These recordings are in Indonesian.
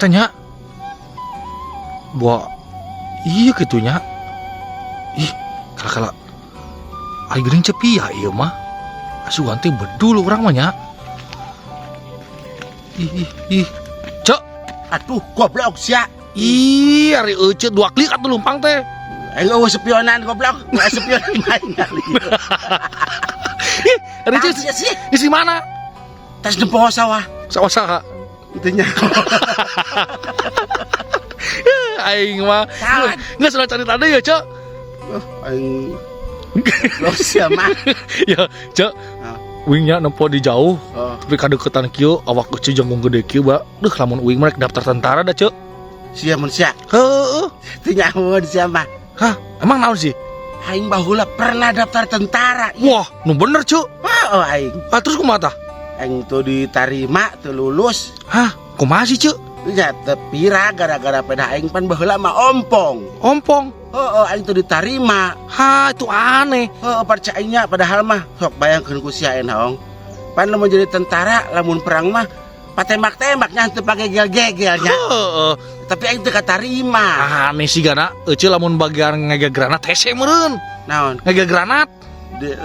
tanya. Buah iya gitunya. Ih, kala-kala ai geuning cepi ya ieu mah. Asuhan teh bedul urang mah nya. Ih. Cek, Atuh goblok sia. ih ari euceut 2 klik atuh lumpang teh. Eueuh spionan goblok. Spionan main kali. Ih, ari cek Sih. di mana? Tas nempo sawah. Saha-saha. Itu nya. Aing mah Kawan. nggak salah cari tadi ya cok. Aing goblok sia mah. Ya cok. Ah. Wingnya nempo di jauh. Oh, Tapi kadeketan kieu awak kecil jangkung gede kieu ba. Duh lamun uing mereka daftar tentara dah cok. sia mun sia. Heeh. Itu nyaho sia mah. Hah, emang naon sih? Aing baheula pernah daftar tentara. Wah, nu bener cok. Oh, aing. Ah terus kumaha tah? Aing tuh diterima, tuh lulus. Hah, kumaha sih cok? Ya tepira gara-gara pada aing pan baheula mah ompong. Ompong. Oh, aing tuh diterima. Hah, itu aneh. Oh, percayanya padahal mah sok bayangkeun ku sia naong. Pan lamun jadi tentara, lamun perang mah patembak-tembaknya teu pake gel-gegelnya. Heeh. Tapi aing teu katarima. Aneh sih gana. Euceul lamun bagian ngege granat hese meureun. Naon? Ngege granat.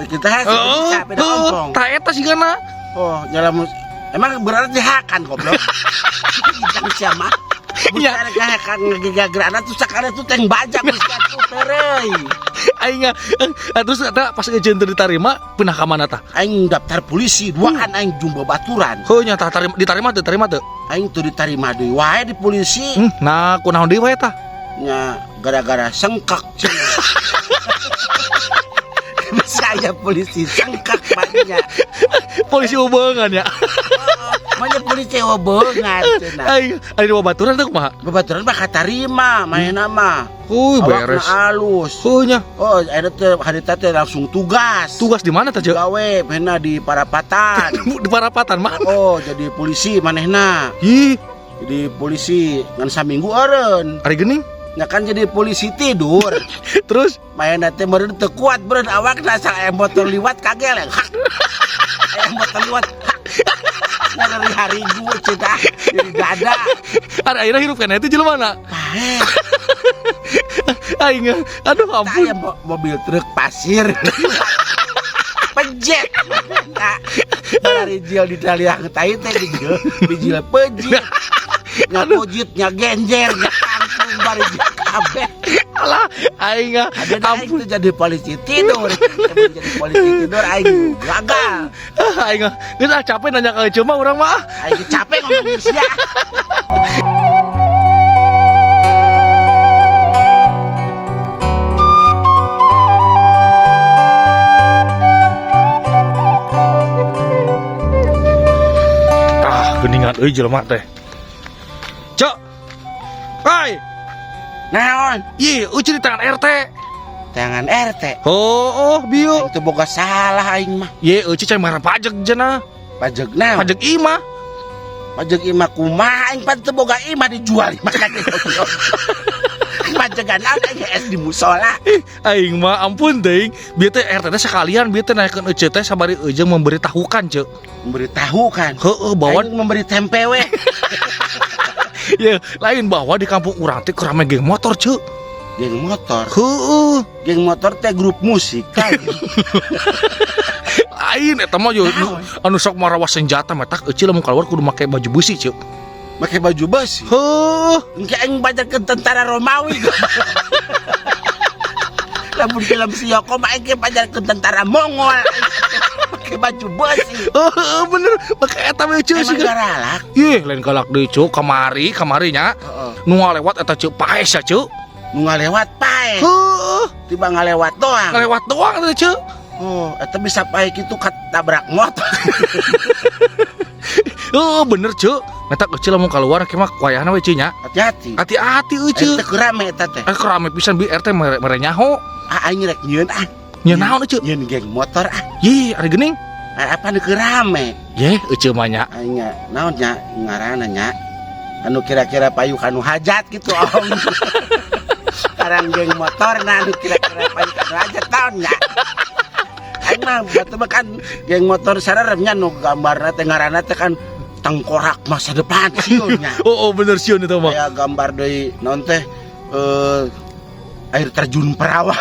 Kita bisa beda ompong. Tah eta sih gana. Oh, nyalamun emang berarti dihakan goblok. Jangan sia mah. Iya. Bukan kahakan ngegagranat tuh sakana tuh teng bajak geus atuh tereuy. Aing terus eta pas euceun teu ditarima pindah ka mana tah? Aing daftar polisi, duaan aing jumbo baturan. Heuh nya tah ditarima teu? Aing tuh diterima deui wae di polisi. Nah, kunaon deui we tah? Nya gara-gara sengkak. Saya polisi sengkak banyak. Polisi hubungan ya. Banyak polisi hubungan cenah. Aing ari baturan teh kumaha? Babaturan mah katarima maena mah. Beres. Awakna alus. Heuh nya. Oh, ada teh harita teh langsung tugas. Tugas di mana tah, Cek? Gawe pena di Parapatan. Di Parapatan mah. Oh, jadi polisi manehna. Ih, Jadi polisi ngan saminggu eureun. ari geuning. Nya kan jadi polisi tidur. Terus Maena teh meureun teu kuat beureun awakna sang aya motor liwat kageleng. Aya motor liwat. Dari hari gua cenah jadi dada. ari ayeuna hirup kana itu jelema na. Paeh. Aing aduh ampun. Aya mobil truk pasir. Pejet. Dari jil di taliang tai teh dijil pejit. Nya pojit nya genjer nya kangkung bari kabeh. Alah, aing Ada aing ampun. tuh jadi polisi tidur. Jadi polisi tidur aing gagal. Aing geus capek nanya ka cuma urang mah. Aing capek ngomong sia. Geuningan euy jelema teh. Cok. Hai. Naon? Ih, eueuh di tangan RT. Tangan RT. Oh, bieu. Itu boga salah aing mah. Ye, eueuh cai marah pajak cenah. Pajak naon? Pajak imah. Pajak imah kumaha aing pan teu boga imah dijual makanya. Pajagan naon aing es di musola. Aing mah ampun teuing. Bieu teh RT teh sekalian bieu teh naikkeun eueuh teh sabari eueuh memberitahukan, Cek. Memberitahu kan. Heueuh, bahwa Aing memberi tempe we. ya lain bahwa di kampung urang teh kurang geng motor, Cek. Geng motor. Heueuh. Geng motor teh grup musik kan. Lain eta mah yo anu sok marawas senjata mah tak eueuh lamun keluar kudu make baju besi, Cek. Pakai baju besi. Heuh. Engke aing bajakeun tentara Romawi. Lamun film si Yoko mah aing bajakeun tentara Mongol. Pakai baju besi. Heeh, bener. Make eta we ceu sih. Emang garalak. Ih, lain galak deui, Cuk. Kamari nya. Heeh. Nu ngalewat eta Cuk paes ya, Cuk. Nu ngalewat pae. Heuh. Tiba ngalewat doang. Ngalewat doang eta, Cuk. Oh, eta bisa pae kitu katabrak motor. Heeh, bener, Cuk. Eta kecil lamun keluar ke mah wayahna we Ceu nya. Hati-hati. Hati-hati euy, Aing Cuk. teh kerame eta teh. Rame pisan bi RT mere nyaho. Aing rek nyieun ah. Nya naon Cuk? Nyieun geng motor ah. Ih, ari geuning. Apa nu kerame? Ye, eueuh mah nya. Aing nya naon nya ngaranna nya? Anu kira-kira payu kanu hajat gitu om. Sekarang geng motor nah anu kira-kira payu kanu hajat naon nya? Aing mah batu kan geng motor sararemnya nu gambarna teh ngaranna teh kan tengkorak masa depan sionya. Oh bener sion itu mah. Kayak gambar dari non teh air terjun perawan.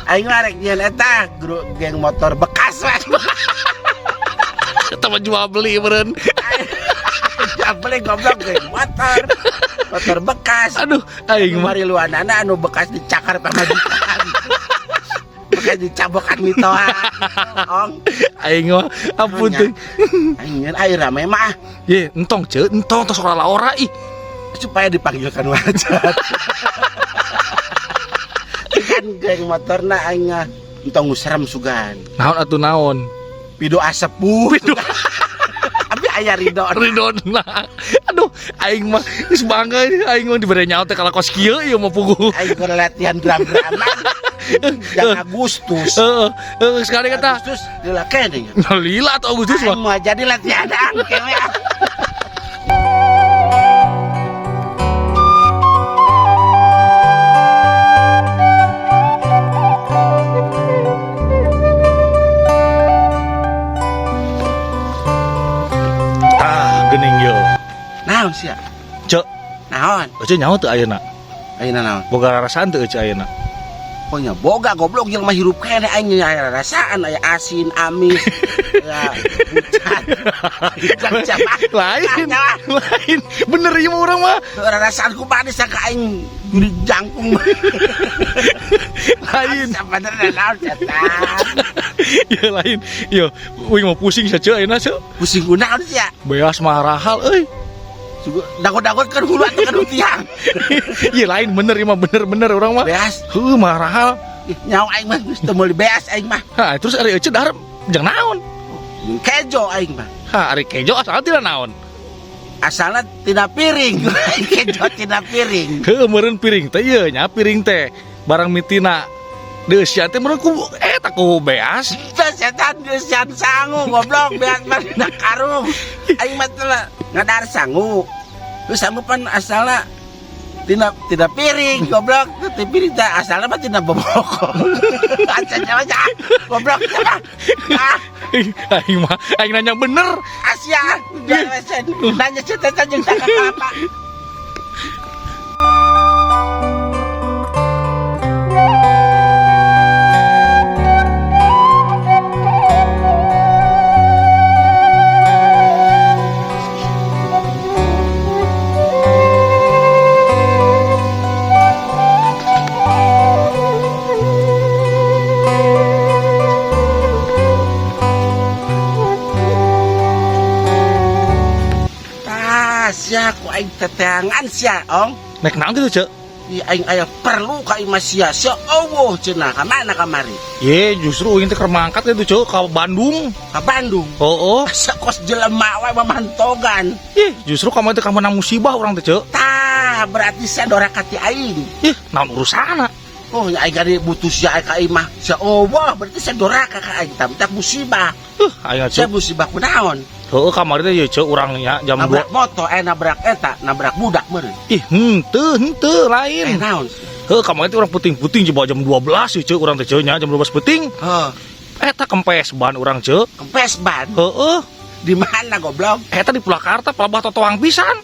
Aing ngarek nyeun eta geng motor bekas we. Eta mah jual beli meureun. Ya beli goblok geng motor bekas. Aduh, aing mah mari luanana anu bekas dicakar pamajikan. Bekas dicabokan mitoa. Ong. aing mah ampun teh. Aing nyeun air rame mah Ye, entong tos ora ora ih. supaya dipanggilkan wajat. Kan geng motorna aing entong serem sugan. Naon atuh naon? Pido asepuh. Abi aya Ridho. Nah. Aduh, aing mah geus bangga aing mah dibere nyaho teh kala kos kieu ieu mah puguh. Aing keur latihan dram-draman. Jang Agustus. Heeh, sekali kata. Agustus lila kene. Lila atau Agustus Aing mah. mau jadi latihan kewe. Gening yo. Naon sia? Cek, Naon? eueuh nyaho teu ayeuna? Ayeuna naon? Boga rarasaan teu eueuh ayeuna? Pokoknya boga goblok jelema hirup kene aing aya rasaan aya asin, amis, ya pucat. Lain. Bener ieu mah urang mah. Rasaan ku manis ka aing juri jangkung. Lain. Sabenerna naon setan? Ya lain. Yo, uing mau pusing saja ayeuna ce. Pusing ku naon sia? Beas marahal euy. Dagot-dagot kan hulu atuh kan tiang. Iya lain bener ieu mah bener urang mah. Beas. Heuh marahal. Nyawa aing mah geus teu meuli beas aing mah. Ha, terus ari eueuh darem jeung naon? Kejo aing mah. Ha, ari kejo asal tina naon? Asalna tina piring. Kejo tina piring. Heuh meureun piring teh ieu nya piring teh barang mitina. Deus sia teh meureun ku eta ku beas. Setan geus jan sangu goblok beas mah dina karung. Aing mah teh ngadar sangu. Terus sanggupan asalna tina piring goblok. Teu piring teh asalna mah tina bobok. Acanya aja goblok cenah. Aing nanya bener. Asia, nanya cerita jeung apa? Sia ku aing teteangan sia ong. Nek naon kitu cek? Aing aya perlu ka imah sia eueuh cenah ka mana kamari? Ye, justru uing teh keur mangkat kitu cek ka Bandung. Ka Bandung. Heuh. Asa kos jelema wae mamantogan. Ih, justru kamu teh kamu nang musibah urang teh cek. Tah, berarti sia doraka ti aing. Ih, naon urusana? Oh, nya aing gade butuh sia ka imah. Sia eueuh berarti sia doraka ka aing tah musibah. Aing Sia cek. musibah kunaon? Heuh, kamari teh ye cek urangnya jam 2. Nabrak motor, nabrak eta, nabrak budak meureun. Ih, henteu lain. Naon? Heuh, kamari teh urang puting-puting coba jam 12 ye cek urang teh cek nya jam 12 puting. Heuh, Eta kempes ban urang cek. kempes ban. Heuh, Di mana goblok? eta di Purwakarta palebah totoang pisan.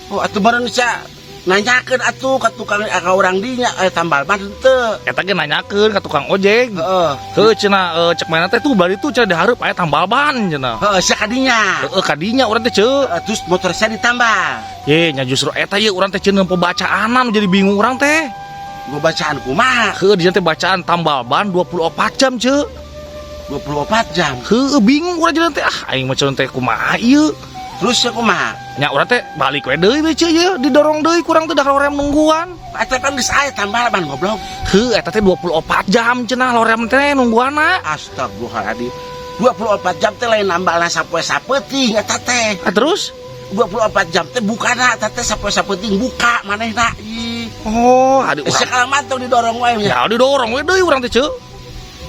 Oh, atuh meureun sia nanyakeun atuh ka tukang ka urang dinya tambal ban teu. Eta ge nanyakeun ka tukang ojek. Heeh. Heuh cenah cek mana teh tuh bari tuh cenah dihareup aya tambal ban cenah. Heeh, sia kadinya. Heuh kadinya urang teh ceuk. Terus motor saya ditambah. Ye nya justru eta ye urang teh cenah pembacaanan jadi bingung urang teh. Gua bacaan kumaha? Heuh di teh bacaan tambal ban 24 jam ceuk. 24 jam. Heuh bingung urang cenah teh aing mah cenah teh kumaha ieu. Terus ya kumaha? Nya urang teh balik we deui we ceuk ye didorong deui kurang teh da lorem nungguan. Eta kan geus aya tambal ban goblok. Heuh eta teh 24 jam cenah lorem teh nungguanna. Astagfirullahaladzim. 24 jam teh lain nambalna sapoe sapeuting eta teh. Terus 24 jam teh bukana eta teh sapoe sapeuting buka manehna. Ih. oh adik urang Sekala mantong didorong wae nya. ya didorong we deui urang teh ceuk.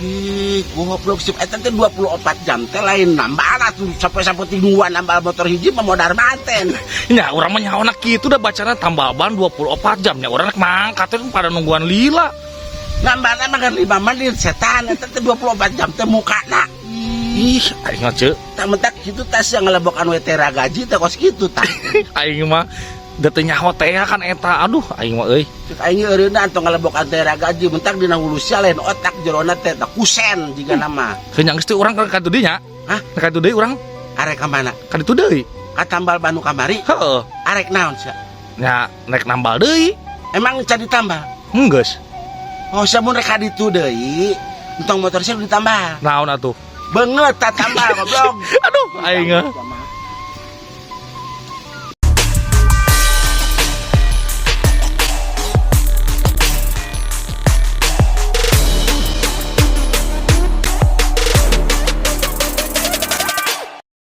Ih, goblok sip eta teh 24 jam teh lain nambal atuh sapoe sapeuting nungguan nambal motor hiji mah modar manten. Nya urang mah nyaona kitu da bacana tambal ban 24 jam nya urang rek mangkat teh pada nungguan lila. Nambalna mah kan 5 menit setan eta teh 24 jam teh mukana. Ih. Ih, aing mah ceu. Tak mentak kitu tas yang ngelebokan we teh gaji teh kos kitu tah. Aing mah dete nyaho teh kan eta. Aduh, aing mah euy. Cek aing eureuna antong ngelebokan teh gaji mentak dina hulu sia lain otak jerona teh tak kusen jiga nama. Kenyang geus teh urang ka ditu deui nya. Hah? Ka ditu deui urang. Arek ka mana? Ka ditu deui. Ka tambal Banu kamari? Heeh. Arek naon sia? Nya naik nambal deui. Emang can ditambah? Enggeus. Oh, samun rek ka ditu deui. Entong motor sia ditambah. Naon atuh? Beungeut tak tambah goblok. Aduh, aing mah